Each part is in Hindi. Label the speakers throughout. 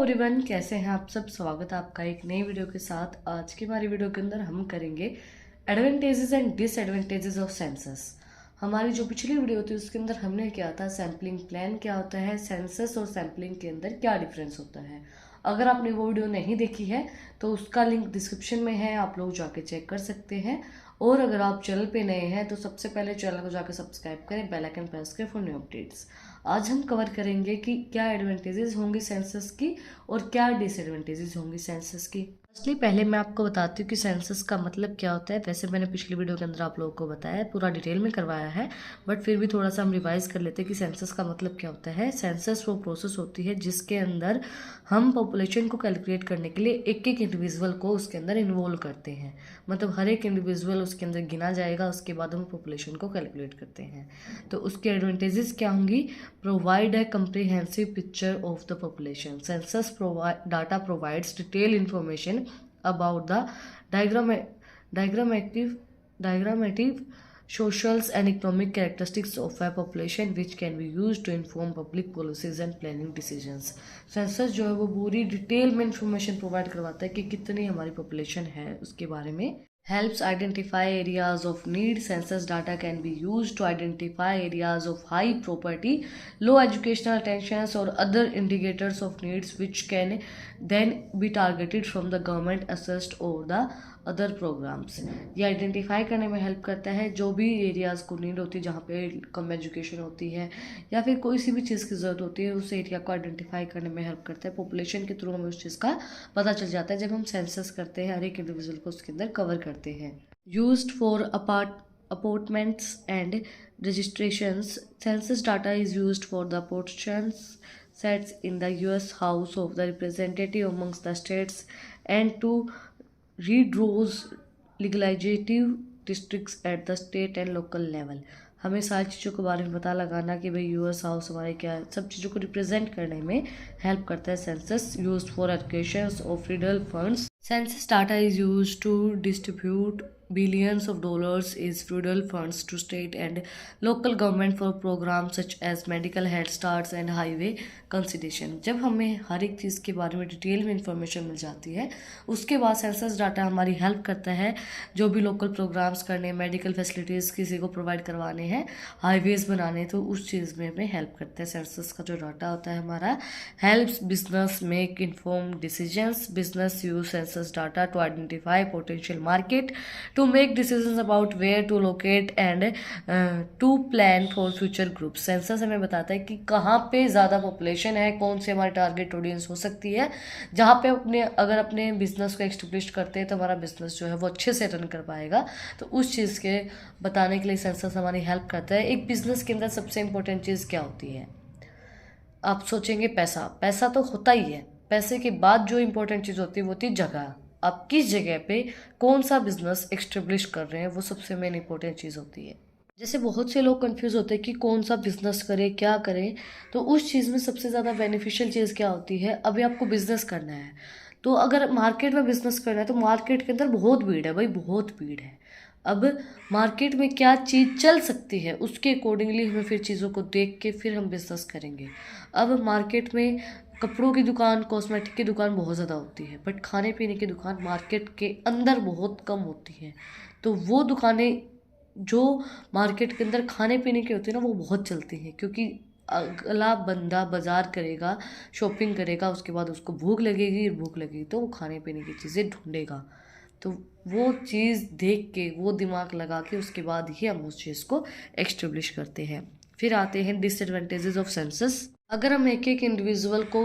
Speaker 1: एवरीवन, कैसे हैं आप सब। स्वागत है आपका एक नई वीडियो के साथ। आज की हमारी वीडियो के अंदर हम करेंगे advantages and disadvantages of census. हमारी जो पिछली वीडियो थी उसके अंदर हमने किया था सैम्पलिंग प्लान क्या होता है, सेंसस और सैम्पलिंग के अंदर क्या डिफरेंस होता है। अगर आपने वो वीडियो नहीं देखी है तो उसका लिंक डिस्क्रिप्शन में है, आप लोग जाके चेक कर सकते हैं। और अगर आप चैनल पे नए हैं तो सबसे पहले चैनल को जाकर सब्सक्राइब करें, बेल आइकन प्रेस करें फॉर न्यू अपडेट्स। आज हम कवर करेंगे कि क्या एडवांटेजेस होंगी सेंसस की और क्या डिसएडवांटेजेस होंगी सेंसस की। फर्स्टली पहले मैं आपको बताती हूँ कि सेंसस का मतलब क्या होता है। वैसे मैंने पिछली वीडियो के अंदर आप लोगों को बताया है, पूरा डिटेल में करवाया है, बट फिर भी थोड़ा सा हम रिवाइज कर लेते हैं कि सेंसस का मतलब क्या होता है। सेंसस वो प्रोसेस होती है जिसके अंदर हम पॉपुलेशन को कैलकुलेट करने के लिए एक एक इंडिविजुअल को उसके अंदर इन्वॉल्व करते हैं। मतलब हर एक इंडिविजुअल उसके अंदर गिना जाएगा, उसके बाद हम पॉपुलेशन को कैलकुलेट करते हैं। तो उसके एडवांटेजेस क्या होंगी। Provide a comprehensive picture of the population. Census data provides detailed information about the diagrammatic diagrammatic socials and economic characteristics of a population which can be used to inform public policies and planning decisions. Census जो है वो पूरी डिटेल में इंफॉर्मेशन प्रोवाइड करवाता है कि कितनी हमारी पॉपुलेशन है उसके बारे में। Helps identify areas of need. Census data can be used to identify areas of high poverty, low educational attainment or other indicators of needs which can then be targeted from the government assessed or the other programs. ये आइडेंटिफाई करने में हेल्प करता है जो भी एरियाज़ को नीड होती है, जहाँ पे कम एजुकेशन होती है या फिर कोई सी भी चीज़ की ज़रूरत होती है, उस एरिया को आइडेंटिफाई करने में हेल्प करता है। पॉपुलेशन के थ्रू हमें उस चीज़ का पता चल जाता है जब हम सेंसस करते हैं, हर एक इंडिविजुअल को उसके अंदर कवर करते हैं। Used for apportionments and registrations. Census data is used for the apportions sets in the US House of the Representative amongst the states and to redraws legislative districts at the state and local level। हमें सारी चीज़ों के बारे में पता लगाना कि भाई यूएस हाउस हमारे क्या सब चीज़ों को रिप्रेजेंट करने में हेल्प करता है। Census used for allocation of federal funds. Census data is used to distribute billions of dollars is federal funds to state and local government for programs such as medical health starts and highway consideration. जब हमें हर एक चीज़ के बारे में डिटेल में इंफॉर्मेशन मिल जाती है उसके बाद सेंसस डाटा हमारी हेल्प करता है जो भी लोकल प्रोग्राम्स करने, मेडिकल फैसिलिटीज़ किसी को प्रोवाइड करवाने हैं, हाईवेज़ बनाने, तो उस चीज़ में हमें हेल्प करता है। सेंसस का जो डाटा होता है हमारा helps business make informed decisions. Business use census data to identify potential market, to make decisions about where to locate and to plan for future group. Census हमें बताता है कि कहाँ पे ज़्यादा पॉपुलेशन है, कौन से हमारी टारगेट ऑडियंस हो सकती है, जहाँ पे अगर अपने बिजनेस को एक्सटेब्लिश करते हैं तो हमारा बिजनेस जो है वो अच्छे से रन कर पाएगा। तो उस चीज़ के बताने के लिए सेंसस हमारी हेल्प करता है। एक बिजनेस के अंदर सबसे इंपॉर्टेंट चीज़ क्या होती है। आप सोचेंगे पैसा, पैसा तो होता ही है, पैसे के बाद जो इंपॉर्टेंट चीज़ होती है वो होती है जगह। आप किस जगह पे कौन सा बिजनेस एक्सटेब्लिश कर रहे हैं, वो सबसे मेन इंपॉर्टेंट चीज़ होती है। जैसे बहुत से लोग कंफ्यूज होते हैं कि कौन सा बिजनेस करें, क्या करें, तो उस चीज़ में सबसे ज़्यादा बेनिफिशियल चीज़ क्या होती है। अभी आपको बिजनेस करना है तो अगर मार्केट में बिजनेस करना है तो मार्केट के अंदर बहुत भीड़ है भाई, बहुत भीड़ है। अब मार्केट में क्या चीज़ चल सकती है उसके अकॉर्डिंगली हमें फिर चीज़ों को देख के फिर हम बिजनेस करेंगे। अब मार्केट में कपड़ों की दुकान, कॉस्मेटिक की दुकान बहुत ज़्यादा होती है, बट खाने पीने की दुकान मार्केट के अंदर बहुत कम होती है। तो वो दुकानें जो मार्केट के अंदर खाने पीने की होती है ना वो बहुत चलती हैं, क्योंकि अगला बंदा बाज़ार करेगा, शॉपिंग करेगा, उसके बाद उसको भूख लगेगी तो वो खाने पीने की चीज़ें ढूंढेगा। तो वो चीज़ देख के, वो दिमाग लगा के उसके बाद ही हम उस चीज़ को एक्सटेब्लिश करते हैं। फिर आते हैं डिसएडवांटेजेस ऑफ सेंसस। अगर हम एक एक इंडिविजुअल को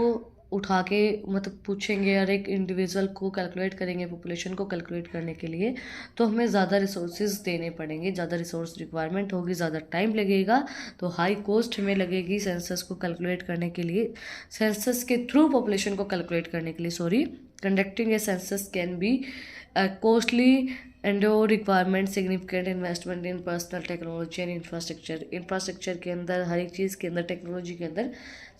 Speaker 1: उठा के मतलब पूछेंगे, हर एक इंडिविजुअल को कैलकुलेट करेंगे, पॉपुलेशन को कैलकुलेट करने के लिए, तो हमें ज़्यादा रिसोर्सेज देने पड़ेंगे, ज़्यादा रिसोर्स रिक्वायरमेंट होगी, ज़्यादा टाइम लगेगा, तो हाई कॉस्ट हमें लगेगी सेंसस को कैलकुलेट करने के लिए। सेंसस के थ्रू पॉपुलेशन को कैलकुलेट करने के लिए conducting A census can be costly and requirement significant investment in personal technology and infrastructure के अंदर, हर एक चीज़ के अंदर, टेक्नोलॉजी के अंदर,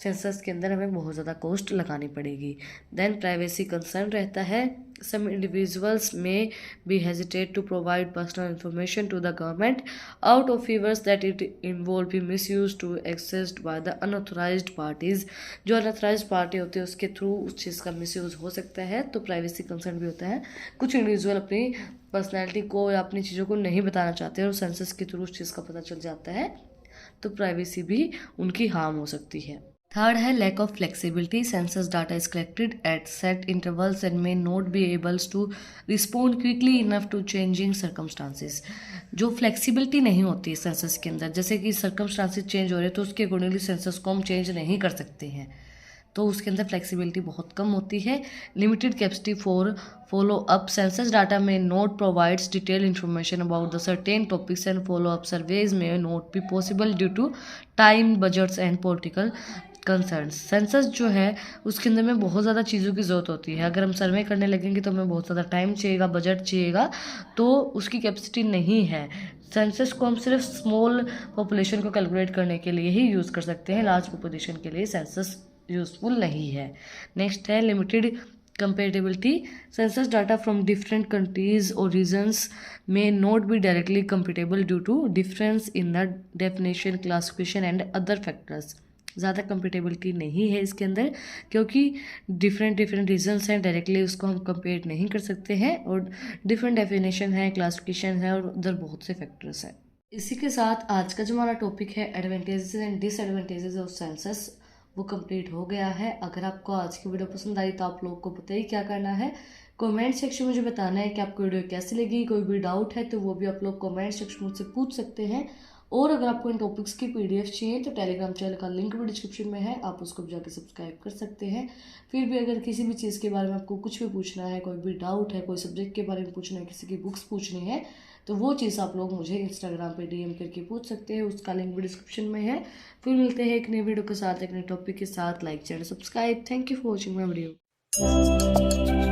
Speaker 1: सेंसस के अंदर हमें बहुत ज़्यादा कॉस्ट लगानी पड़ेगी। देन प्राइवेसी कंसर्न रहता है। some individuals may be hesitate to provide personal information to the government out of fears that it involve be misused to accessed by the unauthorized parties। जो अनऑथराइज्ड पार्टी होती है उसके थ्रू उस चीज़ का मिसयूज़ हो सकता है, तो प्राइवेसी कंसर्न भी होता है। कुछ इंडिविजुअल अपनी पर्सनैलिटी को या अपनी चीज़ों को नहीं बताना चाहते और सेंसस के थ्रू उस चीज़ का पता चल जाता है, तो प्राइवेसी भी उनकी हार्म हो सकती है। थर्ड है lack of flexibility. Census data is collected at set intervals and may not be able to respond quickly enough to changing circumstances. जो फ्लेक्सिबिलिटी नहीं होती सेंसस के अंदर, जैसे कि सर्कमस्टांसिस चेंज हो रहे हैं तो उसके अकॉर्डिंगली सेंसस को हम चेंज नहीं कर सकते हैं, तो उसके अंदर फ्लेक्सिबिलिटी बहुत कम होती है। Limited capacity for follow up. Census data may not provides detail information about the certain topics and follow up surveys may not be possible due to time, budgets and political concerns. Census जो है उसके अंदर में बहुत ज़्यादा चीज़ों की ज़रूरत होती है। अगर हम सर्वे करने लगेंगे तो हमें बहुत ज़्यादा टाइम चाहिएगा, बजट चाहिएगा, तो उसकी कैपेसिटी नहीं है। सेंसस को हम सिर्फ स्मॉल पॉपुलेशन को कैलकुलेट करने के लिए ही यूज़ कर सकते हैं, लार्ज पॉपुलेशन के लिए सेंसस यूजफुल नहीं है। नेक्स्ट है limited compatibility. Census data from different countries और रीजन्स में not be directly compatible due to difference in the definition, classification and other factors. ज़्यादा कंपेटेबिलिटी नहीं है इसके अंदर, क्योंकि डिफरेंट रीजन्स हैं, डायरेक्टली उसको हम कंपेयर नहीं कर सकते हैं, और डिफरेंट डेफिनेशन है, क्लासिफिकेशन है, और उधर बहुत से फैक्टर्स हैं। इसी के साथ आज का जो हमारा टॉपिक है advantages and disadvantages of census, वो कंप्लीट हो गया है। अगर आपको आज की वीडियो पसंद आई तो आप लोगों को पता ही क्या करना है, कमेंट सेक्शन में मुझे बताना है कि आपको वीडियो कैसी लगी। कोई भी डाउट है तो वो भी आप लोग कमेंट सेक्शन में मुझसे पूछ सकते हैं। और अगर आपको इन टॉपिक्स की पीडीएफ चाहिए तो टेलीग्राम चैनल का लिंक भी डिस्क्रिप्शन में है, आप उसको भी जाकर सब्सक्राइब कर सकते हैं। फिर भी अगर किसी भी चीज़ के बारे में आपको कुछ भी पूछना है, कोई भी डाउट है, कोई सब्जेक्ट के बारे में पूछना है, किसी की बुक्स पूछनी है, तो वो चीज़ आप लोग मुझे इंस्टाग्राम पे डीएम करके पूछ सकते हैं, उसका लिंक भी डिस्क्रिप्शन में है। फिर मिलते हैं एक नई वीडियो के साथ, एक नए टॉपिक के साथ। Like, channel subscribe. Thank you for watching my video.